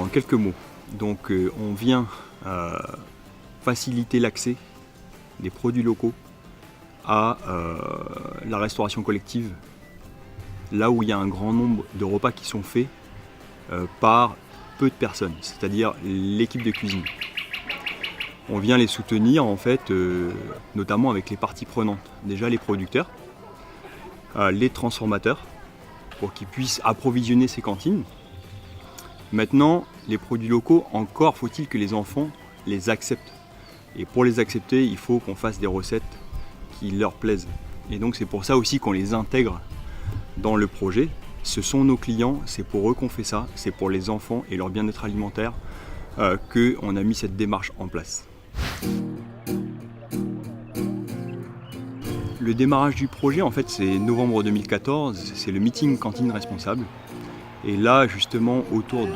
quelques mots, donc on vient faciliter l'accès des produits locaux à la restauration collective, là où il y a un grand nombre de repas qui sont faits par peu de personnes, c'est-à-dire l'équipe de cuisine. On vient les soutenir en fait, notamment avec les parties prenantes. Déjà les producteurs, les transformateurs, pour qu'ils puissent approvisionner ces cantines. Maintenant, les produits locaux, encore faut-il que les enfants les acceptent. Et pour les accepter, il faut qu'on fasse des recettes qui leur plaisent. Et donc c'est pour ça aussi qu'on les intègre dans le projet. Ce sont nos clients, c'est pour eux qu'on fait ça, c'est pour les enfants et leur bien-être alimentaire qu'on a mis cette démarche en place. Le démarrage du projet, en fait, c'est novembre 2014, c'est le meeting cantine responsable. Et là, justement, autour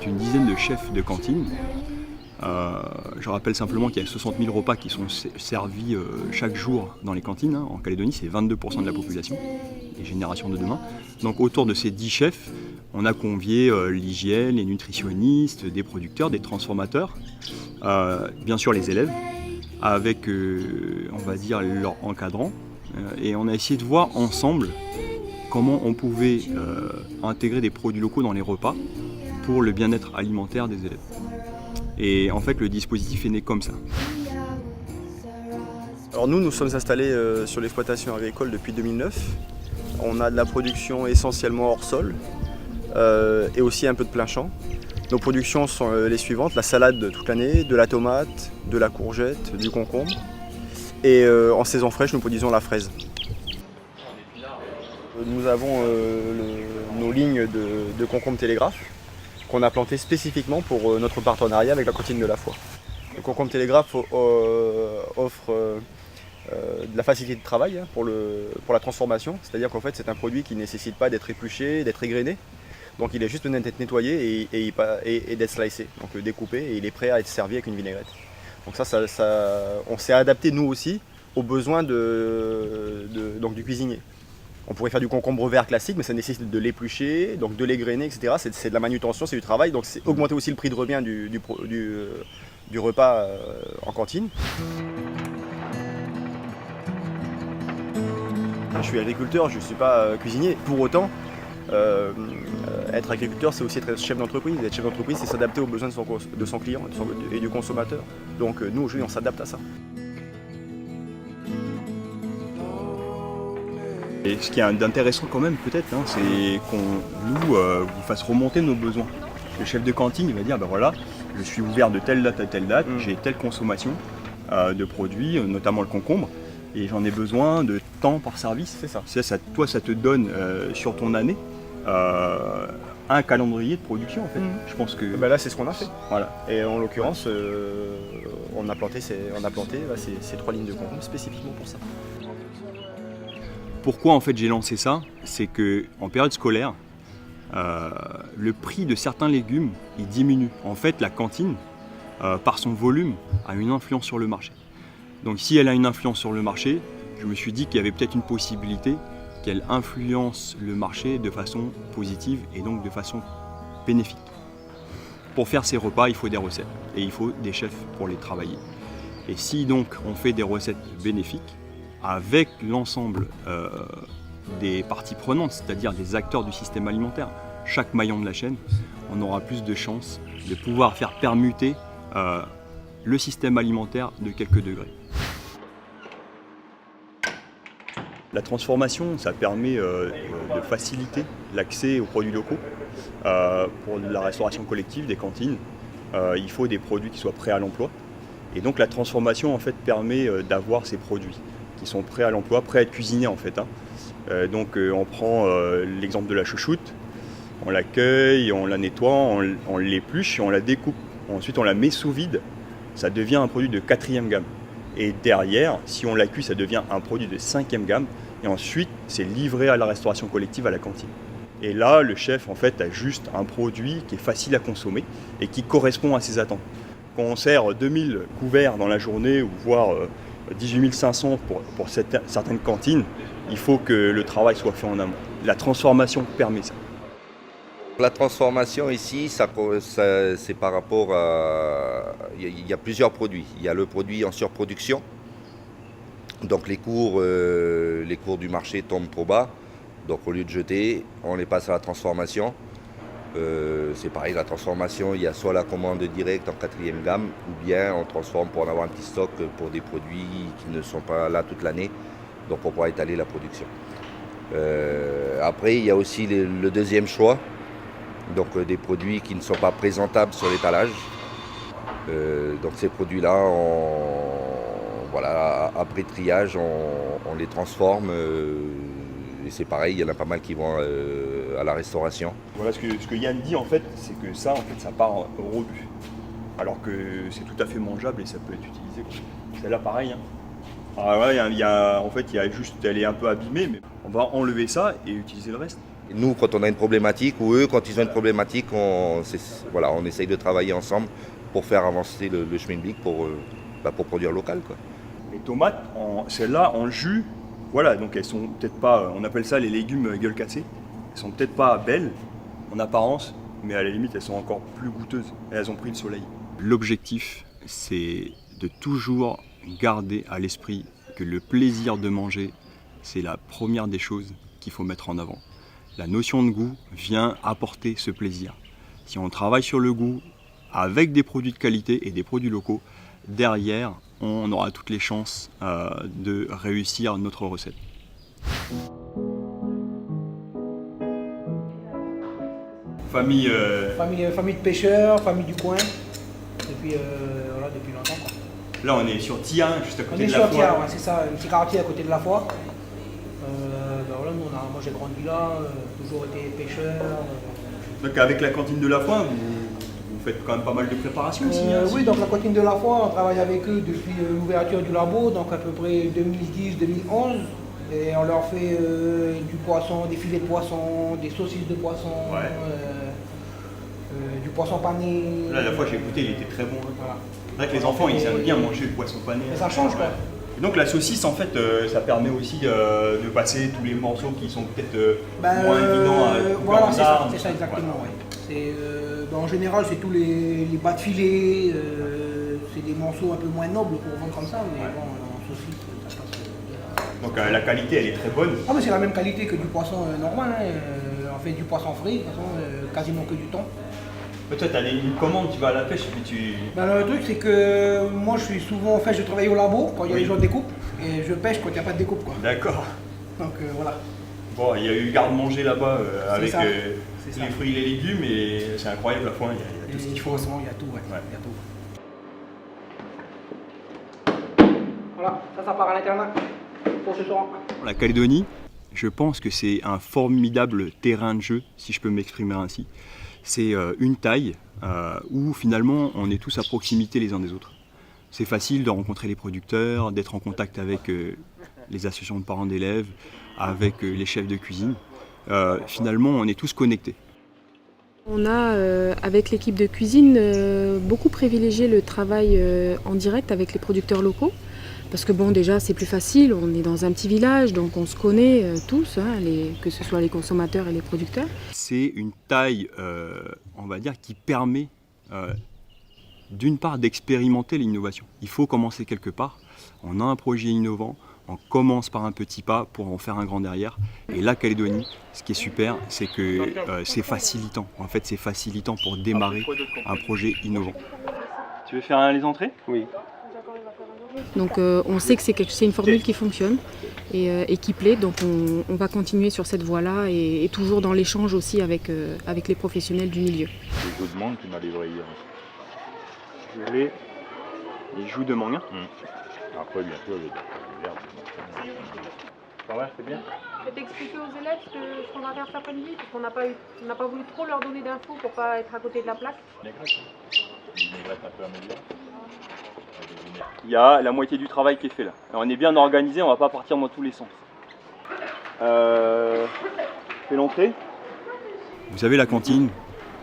d'une dizaine de chefs de cantine, je rappelle simplement qu'il y a 60 000 repas qui sont servis chaque jour dans les cantines. En Calédonie, c'est 22% de la population, les générations de demain. Donc autour de ces 10 chefs, on a convié l'hygiène, les nutritionnistes, des producteurs, des transformateurs, bien sûr les élèves, avec, on va dire, leurs encadrants. Et on a essayé de voir ensemble comment on pouvait intégrer des produits locaux dans les repas pour le bien-être alimentaire des élèves. Et en fait, le dispositif est né comme ça. Alors nous sommes installés sur l'exploitation agricole depuis 2009. On a de la production essentiellement hors sol et aussi un peu de plein champ. Nos productions sont les suivantes: la salade toute l'année, de la tomate, de la courgette, du concombre. Et en saison fraîche, nous produisons la fraise. Nous avons nos lignes de concombre télégraphe qu'on a plantées spécifiquement pour notre partenariat avec la cantine de la foi. Le concombre télégraphe offre de la facilité de travail pour la transformation, c'est-à-dire qu'en fait c'est un produit qui ne nécessite pas d'être épluché, d'être égrené. Donc il est juste besoin d'être nettoyé et d'être slicé, donc découpé, et il est prêt à être servi avec une vinaigrette. Donc on s'est adapté nous aussi aux besoins donc du cuisinier. On pourrait faire du concombre vert classique, mais ça nécessite de l'éplucher, donc de l'égrener, etc. C'est de la manutention, c'est du travail, donc c'est augmenter aussi le prix de revient du repas en cantine. Je suis agriculteur, je ne suis pas cuisinier. Pour autant, être agriculteur, c'est aussi être chef d'entreprise. Être chef d'entreprise, c'est s'adapter aux besoins de son client et du consommateur. Donc nous, aujourd'hui, on s'adapte à ça. Et ce qui est intéressant quand même peut-être, c'est qu'on vous fasse remonter nos besoins. Le chef de cantine, il va dire, ben voilà, je suis ouvert de telle date à telle date, j'ai telle consommation de produits, notamment le concombre, et j'en ai besoin de temps par service. C'est ça. Toi, ça te donne sur ton année un calendrier de production en fait. Je pense que là, c'est ce qu'on a fait. Voilà. Et en l'occurrence, on a planté ces 3 lignes de concombre spécifiquement pour ça. Pourquoi en fait j'ai lancé ça? C'est que en période scolaire, le prix de certains légumes il diminue. En fait, la cantine, par son volume, a une influence sur le marché. Donc si elle a une influence sur le marché, je me suis dit qu'il y avait peut-être une possibilité qu'elle influence le marché de façon positive et donc de façon bénéfique. Pour faire ces repas, il faut des recettes et il faut des chefs pour les travailler. Et si donc on fait des recettes bénéfiques avec l'ensemble des parties prenantes, c'est-à-dire des acteurs du système alimentaire, chaque maillon de la chaîne, on aura plus de chances de pouvoir faire permuter le système alimentaire de quelques degrés. La transformation, ça permet de faciliter l'accès aux produits locaux. Pour la restauration collective des cantines, il faut des produits qui soient prêts à l'emploi. Et donc la transformation en fait, permet d'avoir ces produits qui sont prêts à l'emploi, prêts à être cuisinés en fait. Donc on prend l'exemple de la chouchoute, on l'accueille, on la nettoie, on l'épluche et on la découpe. Ensuite on la met sous vide, ça devient un produit de 4e gamme. Et derrière, si on la cuit, ça devient un produit de 5e gamme. Et ensuite, c'est livré à la restauration collective à la cantine. Et là, le chef en fait a juste un produit qui est facile à consommer et qui correspond à ses attentes. Quand on sert 2000 couverts dans la journée ou voire 18 500 pour certaines cantines, il faut que le travail soit fait en amont. La transformation permet ça. La transformation ici, c'est par rapport à... Il y a plusieurs produits. Il y a le produit en surproduction. Donc les cours du marché tombent trop bas. Donc au lieu de jeter, on les passe à la transformation. C'est pareil, la transformation, il y a soit la commande directe en 4e gamme, ou bien on transforme pour en avoir un petit stock pour des produits qui ne sont pas là toute l'année, donc pour pouvoir étaler la production. Après, il y a aussi le deuxième choix, donc des produits qui ne sont pas présentables sur l'étalage. Donc ces produits-là, voilà, après triage, on les transforme. Et c'est pareil, il y en a pas mal qui vont à la restauration. Voilà ce que Yann dit en fait, c'est que ça part au rebut. Alors que c'est tout à fait mangeable et ça peut être utilisé. Celle-là pareil. Hein. Alors voilà, en fait, elle est un peu abîmée, mais on va enlever ça et utiliser le reste. Et nous, quand on a une problématique, ou eux, quand ils ont une problématique, on essaye de travailler ensemble pour faire avancer le schmilblick pour produire local, quoi. Les tomates, celles-là en jus, voilà, donc elles sont peut-être pas, on appelle ça les légumes gueule cassée. Elles sont peut-être pas belles en apparence, mais à la limite elles sont encore plus goûteuses. Et elles ont pris le soleil. L'objectif, c'est de toujours garder à l'esprit que le plaisir de manger, c'est la première des choses qu'il faut mettre en avant. La notion de goût vient apporter ce plaisir. Si on travaille sur le goût avec des produits de qualité et des produits locaux, derrière, on aura toutes les chances de réussir notre recette. Famille de pêcheurs, famille du coin, depuis longtemps, quoi. Là on est sur Tia, juste à côté de la On est sur Foix. Tia, ouais, c'est ça, un petit quartier à côté de la Foix. Voilà, moi j'ai grandi là, toujours été pêcheur. Donc avec la cantine de la Foix, vous faites quand même pas mal de préparations aussi. Oui, donc la cantine de la Foix, on travaille avec eux depuis l'ouverture du labo, donc à peu près 2010-2011. Et on leur fait du poisson, des filets de poisson, des saucisses de poisson, ouais. Du poisson pané. Là, la fois j'ai goûté, il était très bon. Hein. Voilà. C'est vrai que les enfants ils aiment bien manger le poisson pané. Et ça change, quoi. Et donc la saucisse en fait ça permet aussi de passer tous les morceaux qui sont peut-être moins évidents à couper. Voilà, c'est ça exactement. Voilà. Ouais. En général c'est tous les bas de filet, c'est des morceaux un peu moins nobles pour vendre comme ça, mais ouais. Bon, en saucisse ça passe. Donc la qualité elle est très bonne. Ah mais c'est la même qualité que du poisson normal, hein. On fait du poisson frais, de toute façon quasiment que du thon. Toi, tu as une commande, tu vas à la pêche et puis tu... Ben, le truc c'est que moi je suis souvent, je travaille au labo quand il y a les gens de découpe et je pêche quand il n'y a pas de découpe, quoi. D'accord. Donc voilà. Bon, il y a eu garde-manger là-bas avec les fruits et les légumes et c'est incroyable la fois, il y a tout ce qu'il faut. Il y a tout, ouais. Il y a tout. Voilà, ça part à l'internat pour ce soir. La Calédonie, je pense que c'est un formidable terrain de jeu, si je peux m'exprimer ainsi. C'est une taille où finalement on est tous à proximité les uns des autres. C'est facile de rencontrer les producteurs, d'être en contact avec les associations de parents d'élèves, avec les chefs de cuisine. Finalement, on est tous connectés. On a, avec l'équipe de cuisine, beaucoup privilégié le travail en direct avec les producteurs locaux. Parce que bon, déjà c'est plus facile, on est dans un petit village, donc on se connaît tous, hein, que ce soit les consommateurs et les producteurs. C'est une taille, on va dire, qui permet d'une part d'expérimenter l'innovation. Il faut commencer quelque part, on a un projet innovant, on commence par un petit pas pour en faire un grand derrière. Et la Calédonie, ce qui est super, c'est que c'est facilitant. En fait, c'est facilitant pour démarrer un projet innovant. Tu veux faire les entrées ? Oui. Donc on sait que c'est une formule qui fonctionne et qui plaît, donc on va continuer sur cette voie-là et toujours dans l'échange aussi avec les professionnels du milieu. Les joues de mangue, tu m'as livré hier. Je voulais les joues de mangue. Après, bien sûr, les herbes. Ça va, c'est bien. Je vais t'expliquer aux élèves ce qu'on va faire cet après-midi, parce qu'on n'a pas voulu trop leur donner d'infos pour pas être à côté de la plaque. Il y a la moitié du travail qui est fait là. Alors, on est bien organisé, on va pas partir dans tous les sens. Fais l'entrée. Vous savez, la cantine,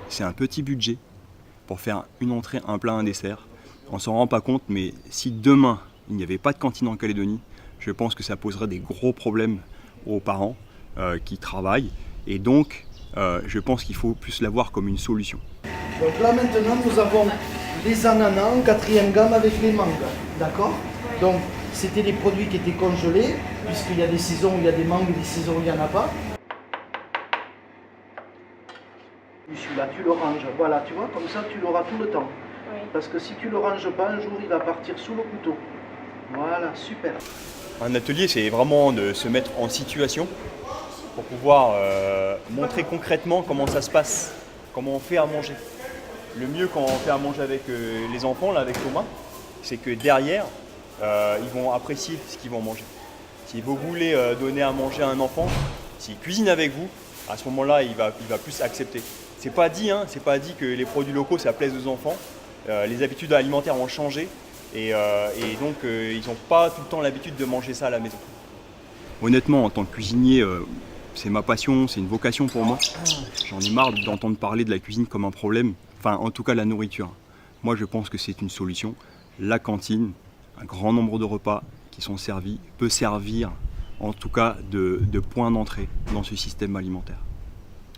c'est un petit budget pour faire une entrée, un plat, un dessert. On s'en rend pas compte, mais si demain il n'y avait pas de cantine en Calédonie, je pense que ça poserait des gros problèmes aux parents qui travaillent. Et donc, je pense qu'il faut plus la voir comme une solution. Donc là maintenant nous avons les ananas en 4e gamme avec les mangues, d'accord? Donc c'était des produits qui étaient congelés, puisqu'il y a des saisons où il y a des mangues et des saisons où il n'y en a pas. Celui-là, tu le ranges, voilà, tu vois, comme ça tu l'auras tout le temps. Oui. Parce que si tu le ranges pas, un jour il va partir sous le couteau. Voilà, super. Un atelier, c'est vraiment de se mettre en situation pour pouvoir montrer concrètement comment ça se passe, comment on fait à manger. Le mieux quand on fait à manger avec les enfants, là, avec Thomas, c'est que derrière, ils vont apprécier ce qu'ils vont manger. Si vous voulez donner à manger à un enfant, s'il cuisine avec vous, à ce moment-là, il va plus accepter. C'est pas dit que les produits locaux, ça plaise aux enfants. Les habitudes alimentaires ont changé et donc ils n'ont pas tout le temps l'habitude de manger ça à la maison. Honnêtement, en tant que cuisinier, c'est ma passion, c'est une vocation pour moi. J'en ai marre d'entendre parler de la cuisine comme un problème, enfin en tout cas la nourriture. Moi je pense que c'est une solution. La cantine, un grand nombre de repas qui sont servis, peut servir en tout cas de point d'entrée dans ce système alimentaire.